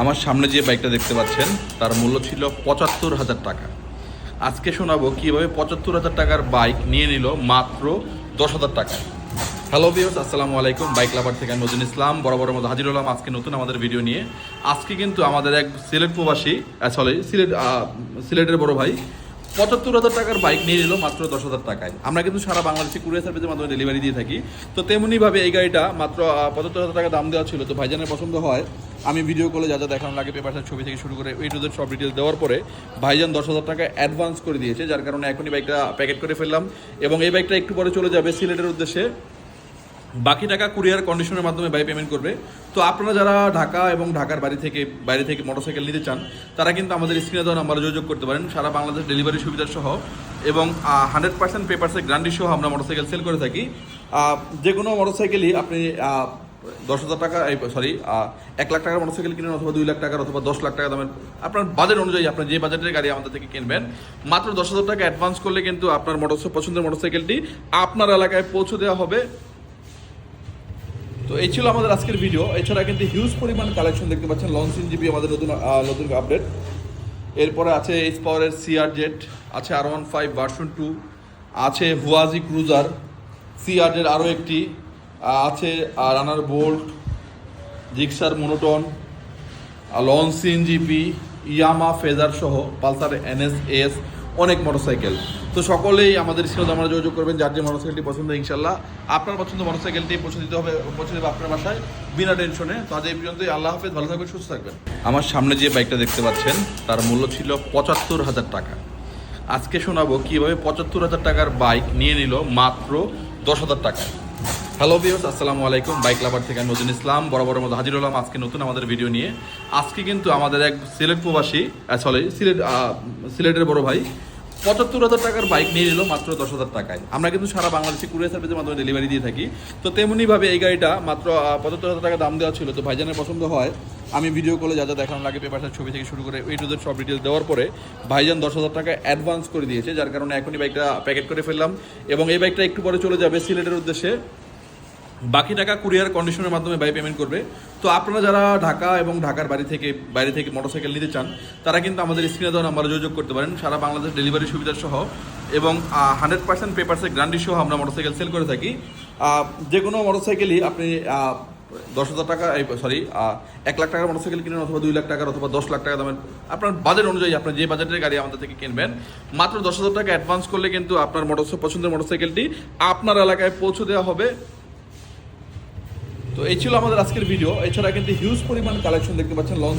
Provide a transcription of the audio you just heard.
আমার সামনে যে বাইকটা দেখতে পাচ্ছেন তার মূল্য ছিল ৭৫,০০০ টাকা। আজকে শোনাবো কীভাবে ৭৫,০০০ টাকার বাইক নিয়ে নিল মাত্র ১০,০০০ টাকায়। হ্যালো ভিউয়ার্স, আসসালামু আলাইকুম। বাইক লাভার থেকে আমি নজরুল ইসলাম বরাবরের মতো হাজির হলাম আজকে নতুন আমাদের ভিডিও নিয়ে। আজকে কিন্তু আমাদের এক সিলেট প্রবাসী সিলেটের বড় ভাই ৭৫,০০০ টাকার বাইক নিয়ে নিল মাত্র ১০,০০০ টাকায়। আমরা কিন্তু সারা বাংলাদেশে কুরিয়ার সার্ভিসের মাধ্যমে ডেলিভারি দিয়ে থাকি। তো তেমনিভাবে এই গাড়িটা মাত্র ৭৫,০০০ টাকা দাম দেওয়া ছিল। তো ভাইজানের পছন্দ হয়, আমি ভিডিও কলে যা যা দেখানো লাগে পেপারসের ছবি থেকে শুরু করে টু জেড সব ডিটেলস দেওয়ার পরে ভাইজান ১০,০০০ টাকা অ্যাডভান্স করে দিয়েছে, যার কারণে এখনই বাইকটা প্যাকেট করে ফেললাম এবং এই বাইকটা একটু পরে চলে যাবে সিলেটের উদ্দেশ্যে। বাকি টাকা কুরিয়ার কন্ডিশনের মাধ্যমে বাই পেমেন্ট করবে। তো আপনারা যারা ঢাকা এবং ঢাকার বাইরে থেকে মোটরসাইকেল নিতে চান তারা কিন্তু আমাদের স্ক্রিনে দেওয়া নাম্বারে যোগাযোগ করতে পারেন। সারা বাংলাদেশ ডেলিভারি সুবিধা সহ এবং 100% পেপারসের গ্যারান্টি সহ আমরা মোটরসাইকেল সেল করে থাকি। যে কোনো মোটরসাইকেলই আপনি ১০,০০০ টাকা ১,০০,০০০ টাকার মোটরসাইকেল কিনেন অথবা 2 লাখ টাকার অথবা 10 লাখ টাকা দামের, আপনার বাজেট অনুযায়ী আপনার যে বাজেটের গাড়ি আমাদের থেকে কিনবেন, মাত্র ১০,০০০ টাকা অ্যাডভান্স করলে কিন্তু আপনার পছন্দের মোটরসাইকেলটি আপনার এলাকায় পৌঁছে দেওয়া হবে। তো এই ছিল আমাদের আজকের ভিডিও। এছাড়া কিন্তু হিউজ পরিমাণ কালেকশন দেখতে পাচ্ছেন। লঞ্চ জিবি আমাদের নতুন আপডেট। এরপরে আছে এইচ পাওয়ারের CRZ, আছে R15 ভার্সন 2, আছে হুয়াজি ক্রুজার CRZ আরও একটি, আছে রানার বোল্ট, জিক্সার মনোটন, লঞ্চ জিপি, ইয়ামা ফেজার সহ পালসার NS AS অনেক মোটরসাইকেল। তো সকলেই আমাদের স্ক্রিনে আমরা যোগাযোগ করবেন, যার যে মোটরসাইকেলটি পছন্দ ইনশাল্লাহ আপনার পছন্দ মোটরসাইকেলটি পৌঁছে দেবে আপনার বাসায় বিনা টেনশনে। তো আজ এই পর্যন্তই। আল্লাহ হাফেজ, ভালো থাকবেন, সুস্থ থাকবেন। আমার সামনে যে বাইকটা দেখতে পাচ্ছেন তার মূল্য ছিল ৭৫,০০০ টাকা। আজকে শোনাবো কীভাবে ৭৫,০০০ টাকার বাইক নিয়ে নিল মাত্র 10,০০০ টাকায়। হ্যালো ভিউয়ার্স, আসসালামু আলাইকুম। বাইক লাভার থেকে আমি নজরুল ইসলাম বরাবরের মতো হাজির হলাম আজকে নতুন আমাদের ভিডিও নিয়ে। আজকে কিন্তু আমাদের এক সিলেট প্রবাসী সিলেটের বড় ভাই ৭৫,০০০ টাকার বাইক নিয়ে নিল মাত্র ১০,০০০ টাকায়। আমরা কিন্তু সারা বাংলাদেশে কুরিয়ার সার্ভিসের মাধ্যমে ডেলিভারি দিয়ে থাকি। তো তেমনিভাবে এই গাড়িটা মাত্র ৭৫,০০০ টাকা দাম দেওয়া ছিল। তো ভাইজানের পছন্দ হয়, আমি ভিডিও কলে যা যা দেখানো লাগে পেপারসের ছবি থেকে শুরু করে টু জেড সব ডিটেলস দেওয়ার পরে ভাইজান ১০,০০০ টাকা অ্যাডভান্স করে দিয়েছে, যার কারণে এখনই বাইকটা প্যাকেট করে ফেললাম এবং এই বাইকটা একটু পরে চলে যাবে সিলেটের উদ্দেশ্যে। বাকি টাকা কুরিয়ার কন্ডিশনের মাধ্যমে বাই পেমেন্ট করবে। তো আপনারা যারা ঢাকা এবং ঢাকার বাইরে থেকে মোটরসাইকেল নিতে চান তারা কিন্তু আমাদের স্ক্রিনে দেওয়া নাম্বারে যোগাযোগ করতে পারেন। সারা বাংলাদেশ ডেলিভারি সুবিধা সহ এবং 100% পেপারসের গ্যারান্টি সহ আমরা মোটরসাইকেল সেল করে থাকি। যে কোনো মোটরসাইকেলই আপনি ১০,০০০ টাকা ১,০০,০০০ টাকার মোটরসাইকেল কিনেন অথবা 2 লাখ টাকার অথবা 10 লাখ টাকা দামের, আপনার বাজেট অনুযায়ী আপনার যে বাজেটের গাড়ি আমাদের থেকে কিনবেন, মাত্র ১০,০০০ টাকা অ্যাডভান্স করলে কিন্তু আপনার পছন্দের মোটরসাইকেলটি আপনার এলাকায় পৌঁছে দেওয়া হবে। তো এই ছিল আমাদের আজকের ভিডিও। এছাড়া কিন্তু হিউজ পরিমাণ কালেকশন দেখতে পাচ্ছেন। লঞ্চ